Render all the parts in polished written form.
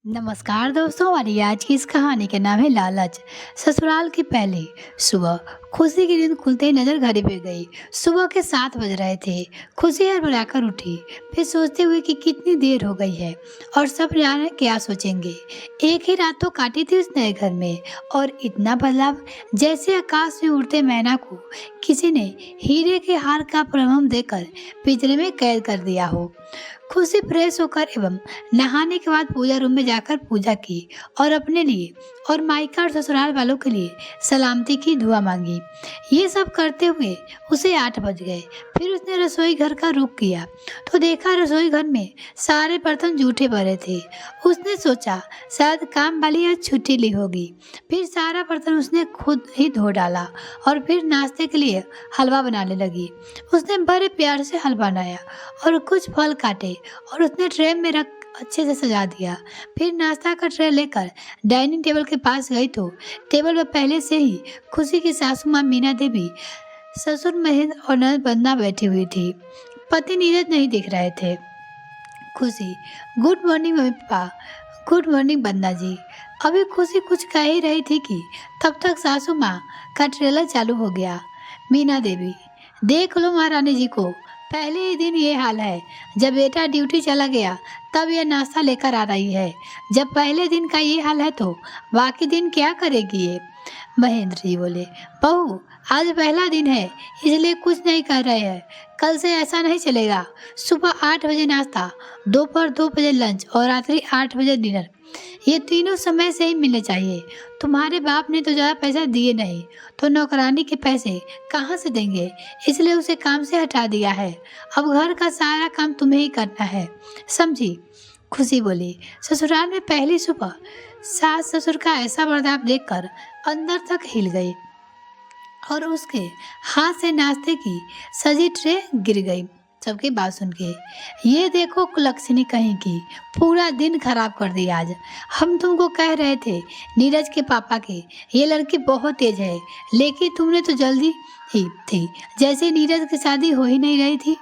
नमस्कार दोस्तों, हमारी आज की इस कहानी का नाम है लालच। ससुराल की पहली सुबह। खुशी की नींद खुलते ही नजर घड़ी पे गई। सुबह के 7 बज रहे थे। खुशी हड़बड़ाकर उठी, फिर सोचते हुए कि कितनी देर हो गई है और सब जाने क्या सोचेंगे। एक ही रात तो काटी थी उस नए घर में, और इतना बदलाव, जैसे आकाश में उड़ते मैना को किसी ने हीरे के हार का प्रभम देकर पिंजरे में कैद कर दिया हो। खुशी फ्रेश होकर एवं नहाने के बाद पूजा रूम में जाकर पूजा की और अपने लिए और मायका और ससुराल वालों के लिए सलामती की दुआ मांगी। ये सब करते हुए उसे 8 बज गए। फिर उसने रसोई घर का रुख किया तो देखा रसोई घर में सारे बर्तन जूठे भरे थे। उसने सोचा शायद काम वाली आज छुट्टी ली होगी। फिर सारा बर्तन उसने खुद ही धो डाला और फिर नाश्ते के लिए हलवा बनाने लगी। उसने बड़े प्यार से हलवा बनाया और कुछ फल काटे और उसने ट्रे में रख अच्छे से सजा दिया। फिर नाश्ता का ट्रे लेकर डाइनिंग टेबल के पास गई तो टेबल पर पहले से ही खुशी की सासू माँ मीना देवी, ससुर महेंद्र और ननद बंदना बैठी हुई थी। पति नीरज नहीं दिख रहे थे। खुशी, good morning mummy papa. Good morning बंदा जी। अभी खुशी कुछ कह ही रही थी कि तब तक सासू माँ का ट्रेलर चालू हो गया। मीना देवी, देख लो महारानी जी को, पहले ही दिन ये हाल है। जब बेटा ड्यूटी चला गया तब ये नाश्ता लेकर आ रही है। जब पहले दिन का ये हाल है तो बाकी दिन क्या करेगी ये। महेंद्र जी बोले, बहू आज पहला दिन है इसलिए कुछ नहीं कर रहे हैं। कल से ऐसा नहीं चलेगा। सुबह 8 बजे नाश्ता, दोपहर 2 बजे लंच और रात्रि 8 बजे डिनर। ये तीनों समय से ही मिलने चाहिए। तुम्हारे बाप ने तो ज़्यादा पैसा दिए नहीं तो नौकरानी के पैसे कहाँ से देंगे, इसलिए उसे काम से हटा दिया है। अब घर का सारा काम तुम्हें ही करना है, समझी। खुशी बोली, ससुराल में पहली सुबह सास ससुर का ऐसा बर्ताव देखकर अंदर तक हिल गई और उसके हाथ से नाश्ते की सजी ट्रे गिर गई। सबकी बात सुन के, ये देखो कुलक्षणी कहीं की, पूरा दिन खराब कर दिया आज। हम तुमको कह रहे थे नीरज के पापा के, ये लड़की बहुत तेज है, लेकिन तुमने तो जल्दी ही थी, जैसे नीरज की शादी हो ही नहीं रही थी,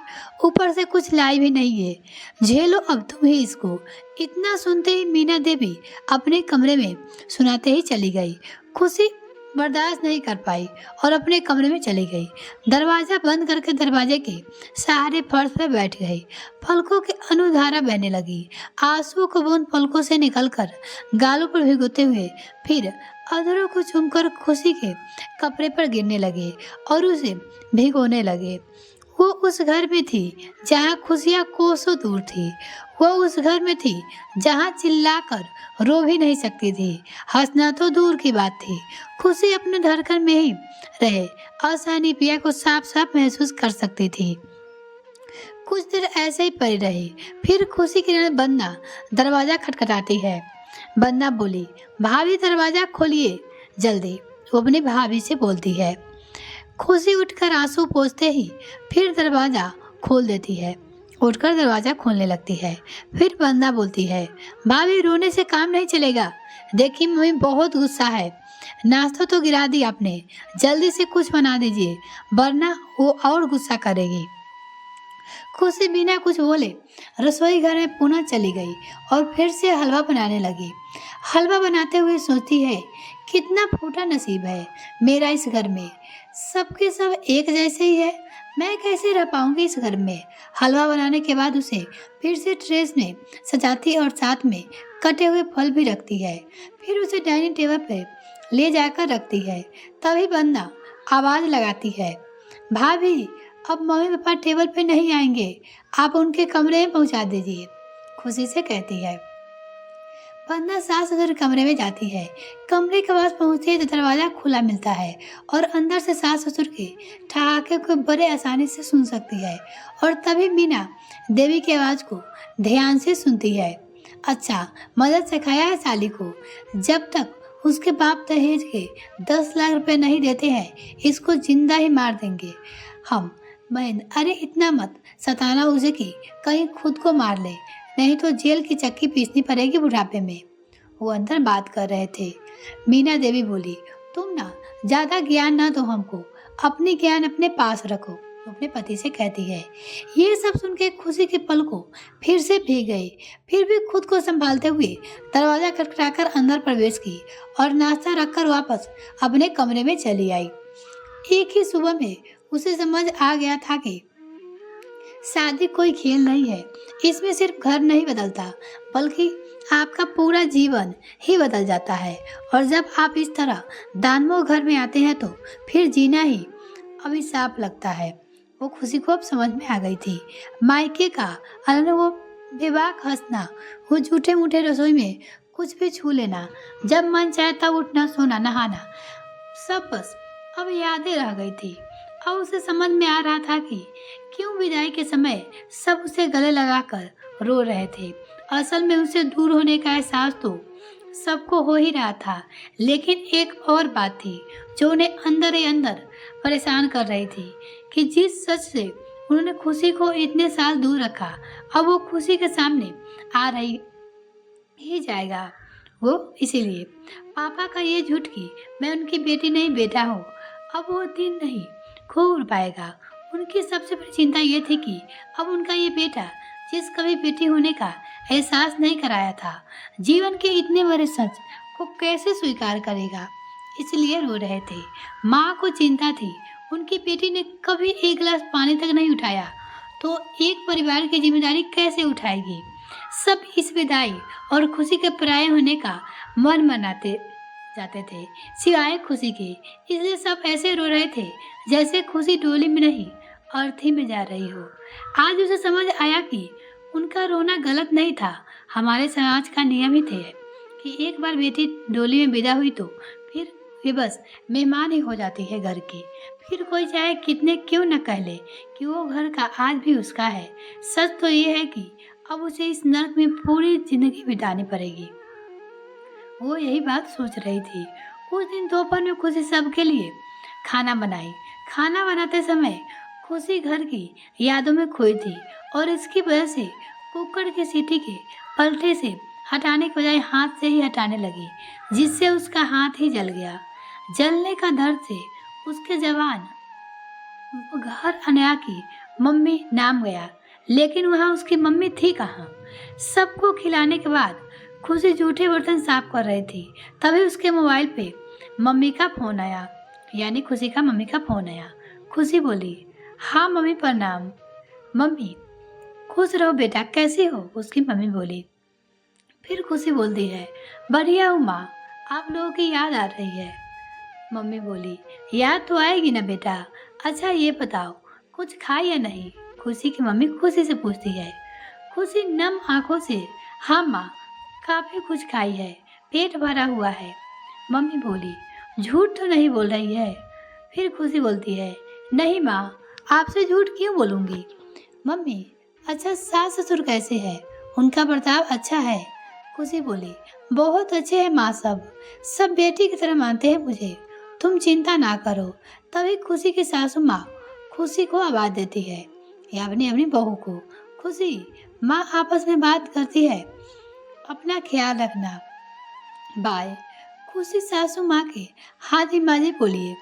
ऊपर से कुछ लाई भी नहीं है। झेलो अब तुम ही इसको। इतना सुनते ही मीना देवी अपने कमरे में सुनाते ही चली गई। खुशी बर्दाश्त नहीं कर पाई और अपने कमरे में चली गई। दरवाजा बंद करके दरवाजे के सहारे फर्श पर बैठ गई। पलकों की अनुधारा बहने लगी। आंसुओं को बूंद पलकों से निकलकर गालों पर भिगोते हुए फिर अधरों को चूमकर खुशी के कपड़े पर गिरने लगे और उसे भिगोने लगे। वो उस घर में थी जहाँ खुशियाँ कोसों दूर थी। वो उस घर में थी जहाँ चिल्लाकर रो भी नहीं सकती थी, हंसना तो दूर की बात थी। खुशी अपने धड़कन में ही रहे असहनीय पीड़ा को साफ साफ महसूस कर सकती थी। कुछ देर ऐसे ही पड़ी रही। फिर खुशी की ननद बंदा दरवाजा खटखटाती है। बंदा बोली, भाभी दरवाजा खोलिए जल्दी। वो अपनी भाभी से बोलती है। खुशी उठकर आंसू पोंछते ही फिर दरवाजा खोल देती है। उठकर दरवाजा खोलने लगती है। फिर बंदा बोलती है, भाभी रोने से काम नहीं चलेगा। देखिए मम्मी बहुत गुस्सा है, नाश्ता तो गिरा दी आपने, जल्दी से कुछ बना दीजिए वरना वो और गुस्सा करेगी। खुशी बिना कुछ बोले रसोई घर में पुनः चली गई और फिर से हलवा बनाने लगी। हलवा बनाते हुए सोचती है, कितना फूटा नसीब है मेरा इस घर में, सबके सब एक जैसे ही है, मैं कैसे रह पाऊंगी इस घर में। हलवा बनाने के बाद उसे फिर से ट्रेस में सजाती है और साथ में कटे हुए फल भी रखती है। फिर उसे डाइनिंग टेबल पे ले जाकर रखती है। तभी बंदा आवाज़ लगाती है, भाभी अब मम्मी पापा टेबल पे नहीं आएंगे, आप उनके कमरे में पहुंचा दीजिए। खुशी से कहती है। बंदा सास ससुर कमरे में जाती है। कमरे के पास पहुंचते ही तो दरवाजा खुला मिलता है और अंदर से सास ससुर के ठहाके को बड़े आसानी से सुन सकती है। और तभी मीना देवी की आवाज़ को ध्यान से सुनती है। अच्छा, मदद सिखाया है साली को, जब तक उसके बाप दहेज के 10 लाख रुपए नहीं देते हैं इसको जिंदा ही मार देंगे हम। महेंद्र, अरे इतना मत सताना उसे कि कहीं खुद को मार ले, नहीं तो जेल की चक्की पीसनी पड़ेगी बुढ़ापे में। वो अंदर बात कर रहे थे। मीना देवी बोली, तुम ना ज्यादा ज्ञान ना दो हमको, अपनी ज्ञान अपने पास रखो। तो अपने पति से कहती है। ये सब सुन के खुशी के पल को फिर से भीग गई। फिर भी खुद को संभालते हुए दरवाजा खटखटाकर अंदर प्रवेश की और नाश्ता रखकर वापस अपने कमरे में चली आई। एक ही सुबह में उसे समझ आ गया था कि शादी कोई खेल नहीं है। इसमें सिर्फ घर नहीं बदलता, बल्कि आपका पूरा जीवन ही बदल जाता है। और जब आप इस तरह दानवों घर में आते हैं तो फिर जीना ही अभिशाप लगता है। वो खुशी को अब समझ में आ गई थी। मायके का वो बेबाक हंसना, वो झूठे मूठे रसोई में कुछ भी छू लेना, जब मन चाहे तब उठना, सोना, नहाना, सब बस अब यादें रह गई थी। अब उसे समझ में आ रहा था कि क्यों विदाई के समय सब उसे गले लगाकर रो रहे थे। असल में उसे दूर होने का एहसास तो सबको हो ही रहा था, लेकिन एक और बात थी जो उन्हें अंदर ही अंदर परेशान कर रही थी कि जिस सच से उन्होंने खुशी को इतने साल दूर रखा, अब वो खुशी के सामने आ रही ही जाएगा। वो इसीलिए पापा का ये झूठ कि मैं उनकी बेटी नहीं बेटा हूँ, अब वो दिन नहीं खूब पाएगा। उनकी सबसे बड़ी चिंता ये थी कि अब उनका ये बेटा, जिस कभी बेटी होने का एहसास नहीं कराया था, जीवन के इतने बड़े सच को कैसे स्वीकार करेगा। इसलिए रो रहे थे। माँ को चिंता थी, उनकी बेटी ने कभी एक गिलास पानी तक नहीं उठाया तो एक परिवार की जिम्मेदारी कैसे उठाएगी। सब इस विदाई और खुशी के पराये होने का मन मनाते जाते थे, सिवाय खुशी के। इसलिए सब ऐसे रो रहे थे जैसे खुशी डोली में नहीं, अर्थी में जा रही हो। आज उसे समझ आया कि उनका रोना गलत नहीं था। हमारे समाज का नियम ही थे कि एक बार बेटी डोली में विदा हुई तो फिर वे बस मेहमान ही हो जाती है घर की। फिर कोई चाहे कितने क्यों न कह ले कि वो घर का आज भी उसका है। सच तो ये है कि अब उसे इस नर्क में पूरी जिंदगी बितानी पड़ेगी। वो यही बात सोच रही थी। उस दिन दोपहर में खुशी सबके लिए खाना बनाई। खाना बनाते समय खुशी घर की यादों में खोई थी और इसकी वजह से कुकर की सीटी के पलटे से हटाने के बजाय हाथ से ही हटाने लगी, जिससे उसका हाथ ही जल गया। जलने का दर्द से उसके जवान घर अनया की मम्मी नाम गया, लेकिन वहाँ उसकी मम्मी थी कहाँ। सबको खिलाने के बाद खुशी जूठे बर्तन साफ कर रही थी, तभी उसके मोबाइल पे मम्मी का फोन आया, यानी खुशी का मम्मी का फोन आया। खुशी बोली, हाँ मम्मी प्रणाम। मम्मी, खुश रहो बेटा, कैसी हो? उसकी मम्मी बोली। फिर खुशी बोलती है, बढ़िया हूँ माँ, आप लोगों की याद आ रही है। मम्मी बोली, याद तो आएगी ना बेटा। अच्छा ये बताओ कुछ खाई या नहीं? खुशी की मम्मी खुशी से पूछती है। खुशी नम आंखों से, हाँ माँ काफी कुछ खाई है, पेट भरा हुआ है। मम्मी बोली, झूठ तो नहीं बोल रही है? फिर खुशी बोलती है, नहीं माँ, आपसे झूठ क्यों बोलूँगी। मम्मी, अच्छा सास ससुर कैसे है? उनका बर्ताव अच्छा है? खुशी बोली, बहुत अच्छे हैं माँ, सब बेटी की तरह मानते हैं मुझे, तुम चिंता ना करो। तभी खुशी की सासू माँ खुशी को आवाज देती है, या अपनी बहू को, खुशी माँ आपस में बात करती है, अपना ख्याल रखना, बाय। खुशी सासू माँ के हाथी माजी बोलिए।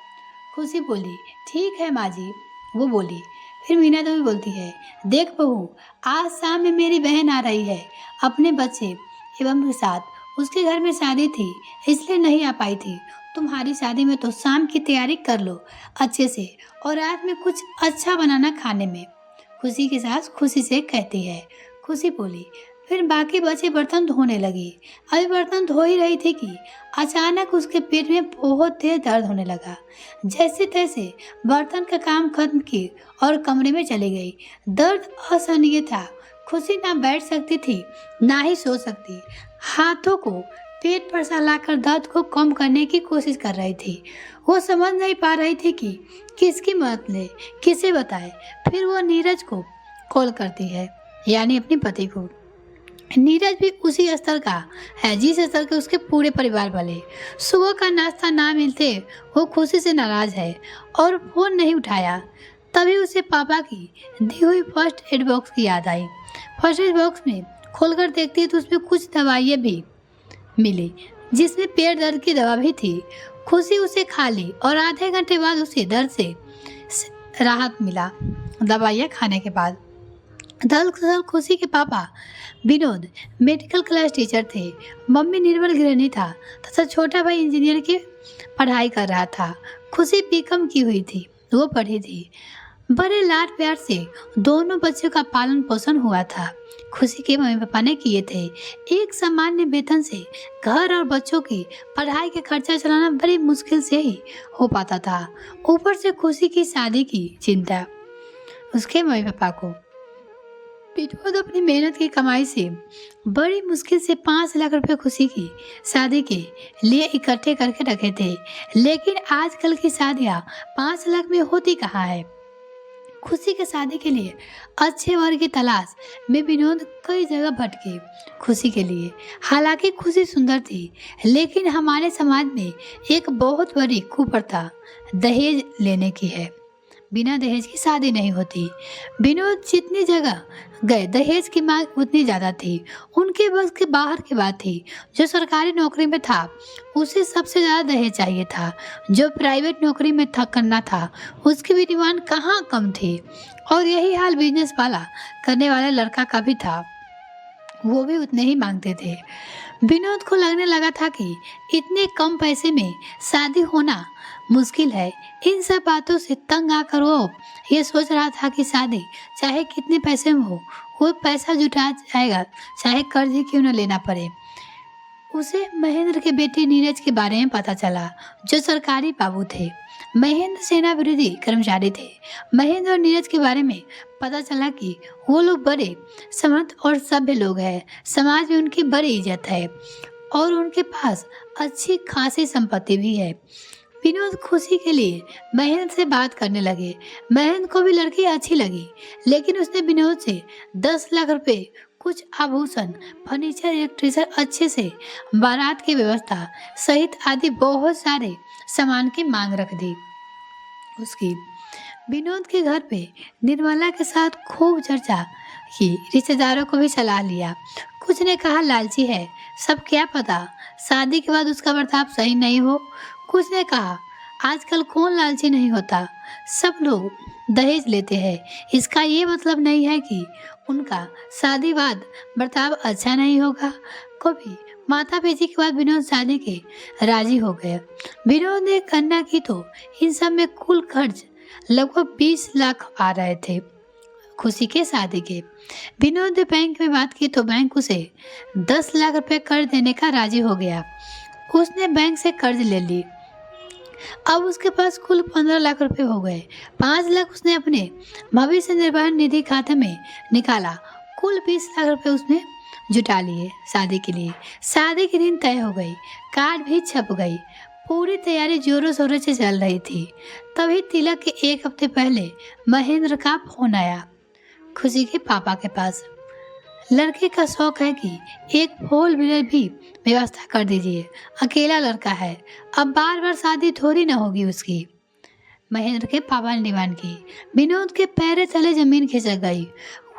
खुशी बोली, ठीक है माँ जी। वो बोली। फिर मीना देवी बोलती है, देख बहू, आज शाम में मेरी बहन आ रही है अपने बच्चे एवं के साथ। उसके घर में शादी थी इसलिए नहीं आ पाई थी। तुम्हारी शादी में तो शाम की तैयारी कर लो अच्छे से, और रात में कुछ अच्छा बनाना खाने में। खुशी की सास खुशी से कहती है। खुशी बोली। फिर बाकी बचे बर्तन धोने लगी। अभी बर्तन धो ही रही थी कि अचानक उसके पेट में बहुत तेज दर्द होने लगा। जैसे तैसे बर्तन का काम खत्म की और कमरे में चली गई। दर्द असहनीय था। खुशी ना बैठ सकती थी ना ही सो सकती। हाथों को पेट पर सहलाकर दर्द को कम करने की कोशिश कर रही थी। वो समझ नहीं पा रही थी कि किसकी मदद ले, किसे बताए। फिर वो नीरज को कॉल करती है, यानी अपने पति को। नीरज भी उसी स्तर का है जिस स्तर के उसके पूरे परिवार वाले। सुबह का नाश्ता ना मिलते वो खुशी से नाराज है और फोन नहीं उठाया। तभी उसे पापा की दी हुई फर्स्ट एड बॉक्स की याद आई। फर्स्ट एड बॉक्स में खोलकर देखती है तो उसमें कुछ दवाइयाँ भी मिली, जिसमें पेट दर्द की दवा भी थी। खुशी उसे खा ली और आधे घंटे बाद उसे दर्द से राहत मिला। दवाइयाँ खाने के बाद। दरअसल खुशी के पापा विनोद मेडिकल क्लास टीचर थे, मम्मी निर्मल गृहिणी था तथा छोटा भाई इंजीनियर की पढ़ाई कर रहा था। खुशी बीकॉम की हुई थी, वो पढ़ी थी। बड़े लाड प्यार से दोनों बच्चों का पालन पोषण हुआ था। खुशी के मम्मी पापा ने किए थे। एक सामान्य वेतन से घर और बच्चों की पढ़ाई के खर्चा चलाना बड़ी मुश्किल से ही हो पाता था। ऊपर से खुशी की शादी की चिंता। उसके मम्मी पापा को विनोद अपनी मेहनत की कमाई से बड़ी मुश्किल से 5 लाख रुपए खुशी की शादी के लिए इकट्ठे करके रखे थे, लेकिन आजकल की शादियां 5 लाख में होती कहाँ है। खुशी के शादी के लिए अच्छे वर की तलाश में विनोद कई जगह भटके खुशी के लिए। हालांकि खुशी सुंदर थी, लेकिन हमारे समाज में एक बहुत बड़ी कुप्रथा दहेज लेने की है। बिना दहेज की शादी नहीं होती। विनोद जितनी जगह गए दहेज की मांग उतनी ज़्यादा थी। उनके बस के बाहर की बात थी। जो सरकारी नौकरी में था उसे सबसे ज़्यादा दहेज चाहिए था। जो प्राइवेट नौकरी में करना था उसकी भी डिमांड कहाँ कम थी। और यही हाल बिजनेस वाला करने वाले लड़का का भी था, वो भी उतने ही मांगते थे। विनोद को लगने लगा था कि इतने कम पैसे में शादी होना मुश्किल है। इन सब बातों से तंग आकर वो ये सोच रहा था कि शादी चाहे कितने पैसे में हो, वो पैसा जुटा जाएगा, चाहे कर्ज ही क्यों न लेना पड़े। उसे महेंद्र के बेटे नीरज के बारे में पता चला, जो सरकारी बाबू थे। महेंद्र सेना विरोधी कर्मचारी थे। महेंद्र और नीरज के बारे में पता चला कि वो लोग बड़े समर्थ और सभ्य लोग हैं। समाज में उनकी बड़ी इज्जत है और उनके पास अच्छी खासी संपत्ति भी है। विनोद खुशी के लिए महेंद्र से बात करने लगे। महेंद्र को भी लड़की अच्छी लगी, लेकिन उसने विनोद से 10 लाख रुपए, कुछ आभूषण, फर्नीचर, इलेक्ट्रिशियन, अच्छे से बारात की व्यवस्था सहित आदि बहुत सारे सामान की मांग रख दी। उसकी विनोद के घर पे निर्मला के साथ खूब चर्चा की, रिश्तेदारों को भी सलाह लिया। कुछ ने कहा लालची है, सब क्या पता शादी के बाद उसका बर्ताव सही नहीं हो। कुछ ने कहा आजकल कौन लालची नहीं होता, सब लोग दहेज लेते हैं। इसका ये मतलब नहीं है कि उनका शादी बाद बर्ताव अच्छा नहीं होगा। कभी माता पेची के बाद विनोद शादी के राजी हो गए। विनोद ने कन्या की तो इन सब में कुल खर्च लगभग 20 लाख आ रहे थे खुशी के शादी के। विनोद ने बैंक में बात की तो बैंक उसे 10 लाख रुपए कर्ज देने का राजी हो गया। उसने बैंक से कर्ज ले ली। अब उसके पास कुल 15 लाख रुपए हो गए। 5 लाख उसने अपने भविष्य निर्वाह निधि खाते में निकाला। कुल 20 लाख रुपए उसने जुटा लिए शादी के लिए। शादी के दिन तय हो गई, कार्ड भी छप गई। पूरी तैयारी जोरों शोरों से चल रही थी। तभी तिलक के 1 हफ्ते पहले महेंद्र का फोन आया खुशी के पापा के पास। लड़के का शौक है कि एक 4 व्हीलर भी व्यवस्था कर दीजिए, अकेला लड़का है, अब बार बार शादी थोड़ी ना होगी उसकी। महेंद्र के पापा ने डिमांड की। विनोद के पैर तले जमीन खिसक गई।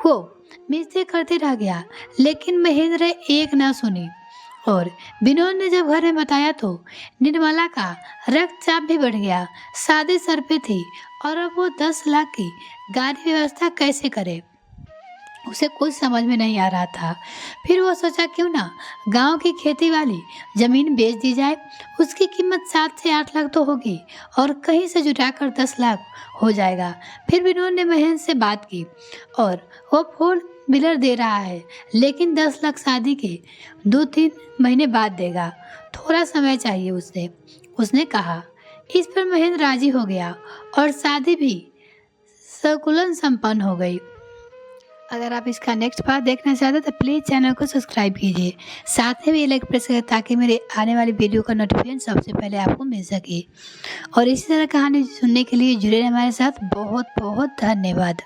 वो मिस्त्री करते रह गया, लेकिन महेंद्र एक ना सुनी। और विनोद ने जब घर में बताया तो निर्मला का रक्तचाप भी बढ़ गया। शादी सर पे थी और अब वो 10 लाख की गाड़ी व्यवस्था कैसे करे, उसे कुछ समझ में नहीं आ रहा था। फिर वो सोचा क्यों ना गांव की खेती वाली जमीन बेच दी जाए। उसकी कीमत 7 से 8 लाख तो होगी और कहीं से जुटाकर 10 लाख हो जाएगा। फिर विनोद ने महेंद्र से बात की और वो 4 व्हीलर दे रहा है, लेकिन 10 लाख शादी के 2-3 महीने बाद देगा, थोड़ा समय चाहिए उसने कहा। इस पर महेंद्र राजी हो गया और शादी भी सकुलन संपन्न हो गई। अगर आप इसका नेक्स्ट पार्ट देखना चाहते हैं तो प्लीज़ चैनल को सब्सक्राइब कीजिए, साथ में बेल आइकन प्रेस करें ताकि मेरे आने वाली वीडियो का नोटिफिकेशन सबसे पहले आपको मिल सके। और इसी तरह कहानी सुनने के लिए जुड़े रहें हमारे साथ। बहुत बहुत धन्यवाद।